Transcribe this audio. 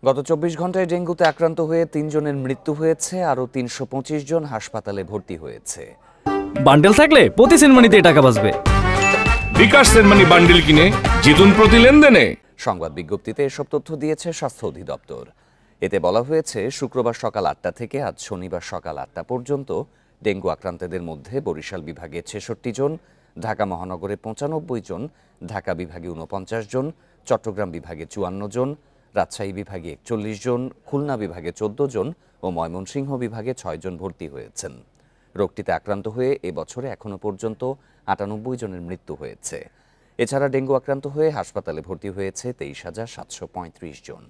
গত ২৪ ঘন্টায় ডেঙ্গুতে আক্রান্ত হয়ে ৩ জনের মৃত্যু হয়েছে, আরও ৩২৫ জন হাসপাতালে ভর্তি হয়েছে। বান্ডেল থাকলে প্রতি সেনমানিতে টাকা বাঁচবে। বিকাশ সেনমানি বান্ডেল কিনে জিতুন প্রতি লেনদেনে। সংবাদ বিজ্ঞপ্তিতে এসব তথ্য দিয়েছে স্বাস্থ্য অধিদপ্তর। এতে বলা হয়েছে, শুক্রবার সকাল ৮টা থেকে আজ শনিবার সকাল ৮টা পর্যন্ত ডেঙ্গু আক্রান্তদের মধ্যে বরিশাল বিভাগে ৬৬ জন, ঢাকা মহানগরে ৯৫ জন, ঢাকা বিভাগে ৪৯ জন, চট্টগ্রাম বিভাগে ৫৪ জন, রাজশাহী বিভাগে ৪১ জন, খুলনা বিভাগে ১৪ জন ও ময়মনসিংহ বিভাগে ৬ জন ভর্তি হয়েছেন। রোগটিতে আক্রান্ত হয়ে এবছরে এখনো পর্যন্ত ৯৮ জনের মৃত্যু হয়েছে। এছাড়া ডেঙ্গু আক্রান্ত হয়ে হাসপাতালে ভর্তি হয়েছে ২৩,৭৩৫ জন।